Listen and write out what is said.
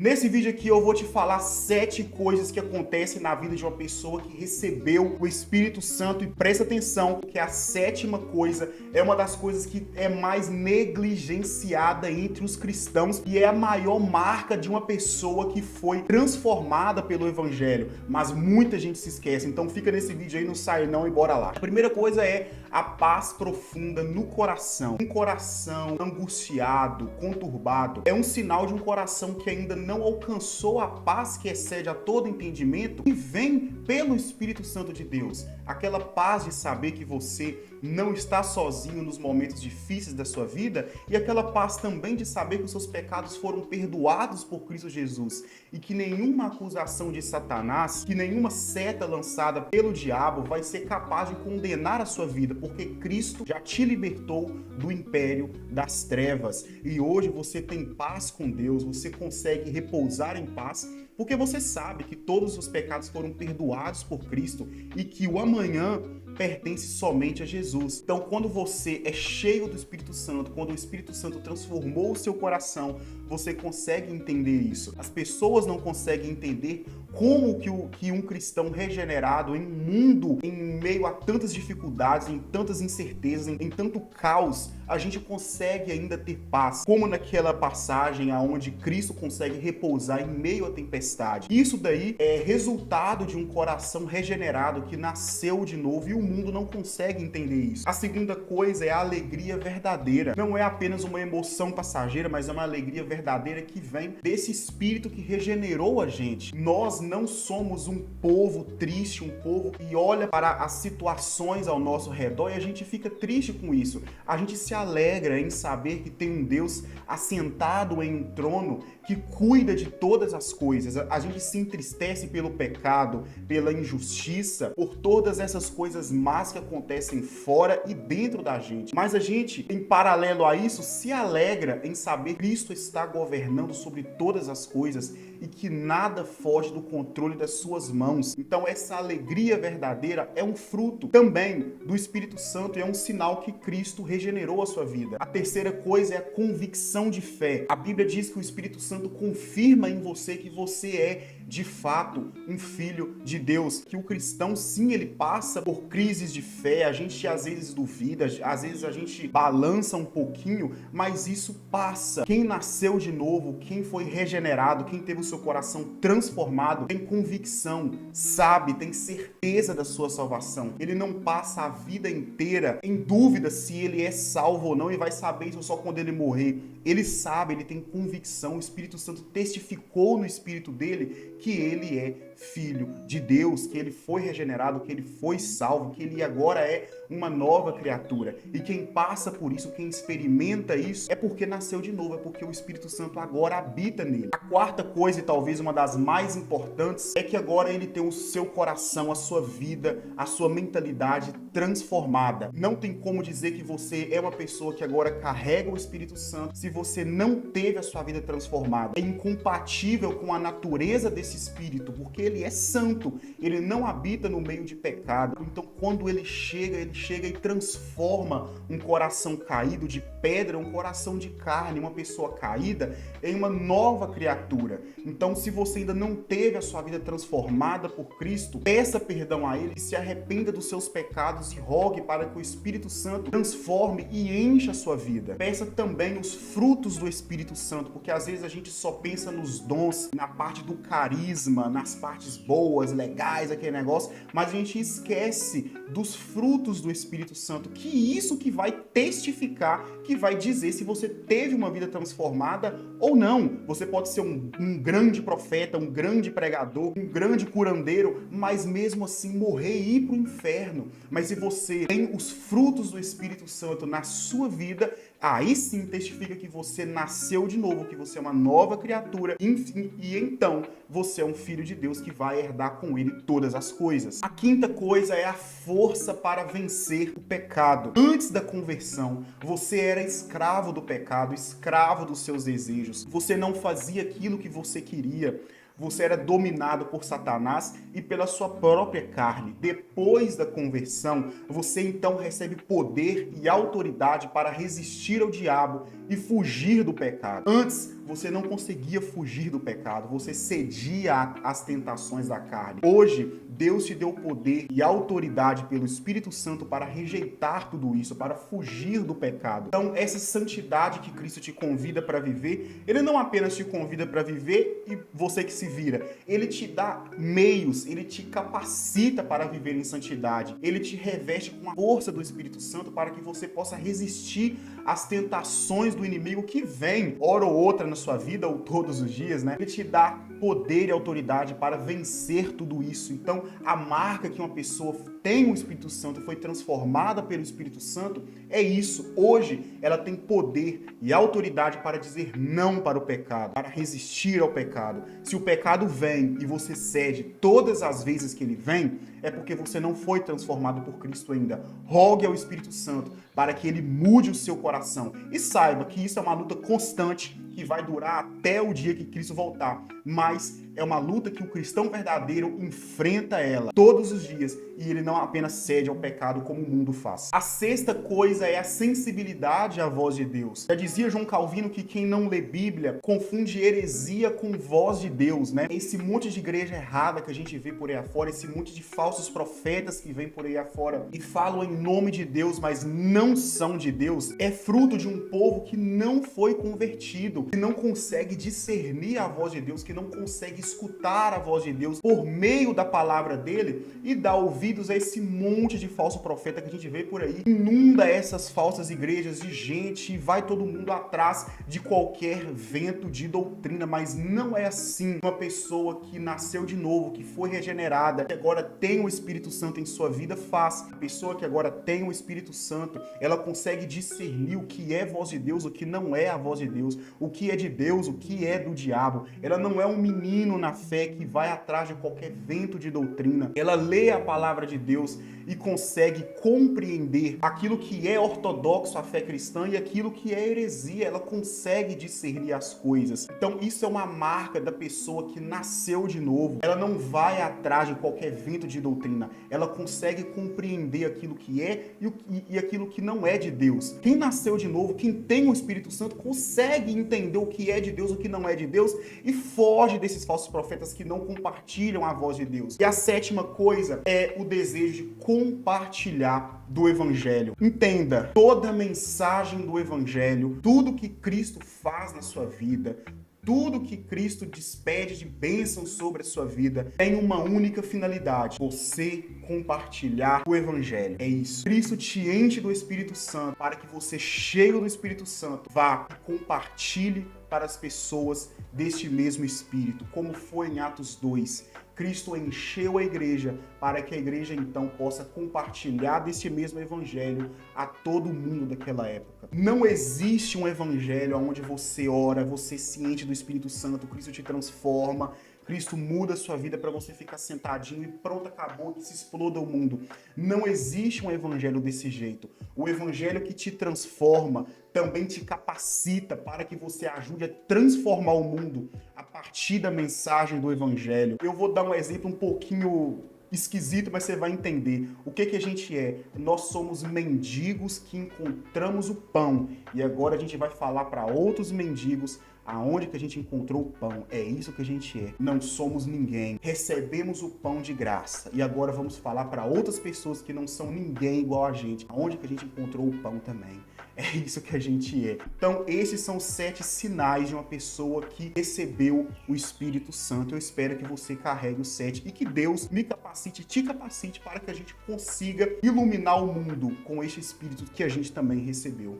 Nesse vídeo aqui eu vou te falar 7 coisas que acontecem na vida de uma pessoa que recebeu o Espírito Santo, e presta atenção que a 7ª coisa é uma das coisas que é mais negligenciada entre os cristãos e é a maior marca de uma pessoa que foi transformada pelo Evangelho, mas muita gente se esquece, então fica nesse vídeo aí, não sai não e bora lá. A primeira coisa é a paz profunda no coração. Um coração angustiado, conturbado, é um sinal de um coração que ainda não alcançou a paz que excede a todo entendimento e vem pelo Espírito Santo de Deus. Aquela paz de saber que você não está sozinho nos momentos difíceis da sua vida e aquela paz também de saber que os seus pecados foram perdoados por Cristo Jesus e que nenhuma acusação de Satanás, que nenhuma seta lançada pelo diabo vai ser capaz de condenar a sua vida, porque Cristo já te libertou do império das trevas e hoje você tem paz com Deus, você consegue repousar em paz, porque você sabe que todos os pecados foram perdoados por Cristo e que o amanhã pertence somente a Jesus. Então, quando você é cheio do Espírito Santo, quando o Espírito Santo transformou o seu coração, você consegue entender isso. As pessoas não conseguem entender como que um cristão regenerado em um mundo, em meio a tantas dificuldades, em tantas incertezas, em tanto caos, a gente consegue ainda ter paz. Como naquela passagem onde Cristo consegue repousar em meio à tempestade. Isso daí é resultado de um coração regenerado que nasceu de novo e o mundo não consegue entender isso. A segunda coisa é a alegria verdadeira. Não é apenas uma emoção passageira, mas é uma alegria verdadeira que vem desse Espírito que regenerou a gente. Nós não somos um povo triste, um povo que olha para as situações ao nosso redor e a gente fica triste com isso. A gente se alegra em saber que tem um Deus assentado em um trono que cuida de todas as coisas. A gente se entristece pelo pecado, pela injustiça, por todas essas coisas más que acontecem fora e dentro da gente. Mas a gente, em paralelo a isso, se alegra em saber que Cristo está governando sobre todas as coisas e que nada foge do controle das suas mãos. Então essa alegria verdadeira é um fruto também do Espírito Santo e é um sinal que Cristo regenerou a sua vida. A terceira coisa é a convicção de fé. A Bíblia diz que o Espírito Santo confirma em você que você é de fato um filho de Deus, que o cristão sim, ele passa por crises de fé, a gente às vezes duvida, às vezes a gente balança um pouquinho, mas isso passa. Quem nasceu de novo, quem foi regenerado, quem teve o seu coração transformado, tem convicção, sabe, tem certeza da sua salvação. Ele não passa a vida inteira em dúvida se ele é salvo ou não e vai saber isso só quando ele morrer. Ele sabe, ele tem convicção, o Espírito Santo testificou no espírito dele que ele é filho de Deus, que ele foi regenerado, que ele foi salvo, que ele agora é uma nova criatura. E quem passa por isso, quem experimenta isso, é porque nasceu de novo, é porque o Espírito Santo agora habita nele. A quarta coisa, e talvez uma das mais importantes, é que agora ele tem o seu coração, a sua vida, a sua mentalidade transformada. Não tem como dizer que você é uma pessoa que agora carrega o Espírito Santo se você não teve a sua vida transformada. É incompatível com a natureza desse Espírito, porque ele é santo, ele não habita no meio de pecado. Então, quando ele chega e transforma um coração caído de pedra, um coração de carne, uma pessoa caída, em uma nova criatura. Então, se você ainda não teve a sua vida transformada por Cristo, peça perdão a Ele, se arrependa dos seus pecados e rogue para que o Espírito Santo transforme e encha a sua vida. Peça também os frutos do Espírito Santo, porque às vezes a gente só pensa nos dons, na parte do carisma, nas partes boas, legais, aquele negócio, mas a gente esquece dos frutos do Espírito Santo, que isso que vai testificar, que vai dizer se você teve uma vida transformada ou não. Você pode ser um grande profeta, um grande pregador, um grande curandeiro, mas mesmo assim morrer e ir para o inferno. Mas se você tem os frutos do Espírito Santo na sua vida, aí sim testifica que você nasceu de novo, que você é uma nova criatura, enfim, e então você é um filho de Deus que vai herdar com ele todas as coisas. A quinta coisa é a força para vencer o pecado. Antes da conversão, você era escravo do pecado, escravo dos seus desejos. Você não fazia aquilo que você queria. Você era dominado por Satanás e pela sua própria carne. Depois da conversão, você então recebe poder e autoridade para resistir ao diabo e fugir do pecado. Antes, você não conseguia fugir do pecado, você cedia às tentações da carne. Hoje, Deus te deu poder e autoridade pelo Espírito Santo para rejeitar tudo isso, para fugir do pecado. Então, essa santidade que Cristo te convida para viver, Ele não apenas te convida para viver e você que se vira. Ele te dá meios, Ele te capacita para viver em santidade. Ele te reveste com a força do Espírito Santo para que você possa resistir às tentações do inimigo que vem, hora ou outra na sua vida, ou todos os dias, né? Ele te dá poder e autoridade para vencer tudo isso. Então, a marca que uma pessoa tem o Espírito Santo, foi transformada pelo Espírito Santo, é isso. Hoje, ela tem poder e autoridade para dizer não para o pecado, para resistir ao pecado. Se o pecado vem e você cede todas as vezes que ele vem, é porque você não foi transformado por Cristo ainda. Rogue ao Espírito Santo para que ele mude o seu coração. E saiba que isso é uma luta constante que vai durar até o dia que Cristo voltar. Mas é uma luta que o cristão verdadeiro enfrenta ela todos os dias e ele não apenas cede ao pecado como o mundo faz. A sexta coisa é a sensibilidade à voz de Deus. Já dizia João Calvino que quem não lê Bíblia confunde heresia com voz de Deus, né? Esse monte de igreja errada que a gente vê por aí afora, esse monte de falsos profetas que vem por aí afora e falam em nome de Deus, mas não são de Deus, é fruto de um povo que não foi convertido, que não consegue discernir a voz de Deus, que não consegue escutar a voz de Deus por meio da palavra dele e dar ouvidos a esse monte de falso profeta que a gente vê por aí. Inunda essas falsas igrejas de gente e vai todo mundo atrás de qualquer vento de doutrina, mas não é assim. Uma pessoa que nasceu de novo, que foi regenerada, que agora tem o Espírito Santo em sua vida, faz. A pessoa que agora tem o Espírito Santo, ela consegue discernir o que é voz de Deus, o que não é a voz de Deus, o que é de Deus, o que é do diabo. Ela não é um menino na fé que vai atrás de qualquer vento de doutrina. Ela lê a palavra de Deus e consegue compreender aquilo que é ortodoxo, a fé cristã, e aquilo que é heresia. Ela consegue discernir as coisas. Então isso é uma marca da pessoa que nasceu de novo. Ela não vai atrás de qualquer vento de doutrina. Ela consegue compreender aquilo que é e aquilo que não é de Deus. Quem nasceu de novo, quem tem o Espírito Santo, consegue entender o que é de Deus, o que não é de Deus e foge desses falsos profetas que não compartilham a voz de Deus. E a sétima coisa é o desejo de compartilhar do Evangelho. Entenda, toda a mensagem do Evangelho, tudo que Cristo faz na sua vida, tudo que Cristo despede de bênção sobre a sua vida tem uma única finalidade: você compartilhar o Evangelho. É isso. Cristo te enche do Espírito Santo para que você, cheio do Espírito Santo, vá e compartilhe para as pessoas deste mesmo Espírito, como foi em Atos 2. Cristo encheu a igreja para que a igreja então possa compartilhar deste mesmo evangelho a todo mundo daquela época. Não existe um evangelho onde você ora, você se enche do Espírito Santo, Cristo te transforma, Cristo muda a sua vida para você ficar sentadinho e pronto, acabou, que se exploda o mundo. Não existe um evangelho desse jeito. O evangelho que te transforma também te capacita para que você ajude a transformar o mundo a partir da mensagem do evangelho. Eu vou dar um exemplo um pouquinho esquisito, mas você vai entender o que a gente é. Nós somos mendigos que encontramos o pão. E agora a gente vai falar para outros mendigos aonde que a gente encontrou o pão. É isso que a gente é. Não somos ninguém. Recebemos o pão de graça. E agora vamos falar para outras pessoas que não são ninguém igual a gente. Aonde que a gente encontrou o pão também. É isso que a gente é. Então, esses são 7 sinais de uma pessoa que recebeu o Espírito Santo. Eu espero que você carregue os 7 e que Deus me capacite, te capacite para que a gente consiga iluminar o mundo com este Espírito que a gente também recebeu.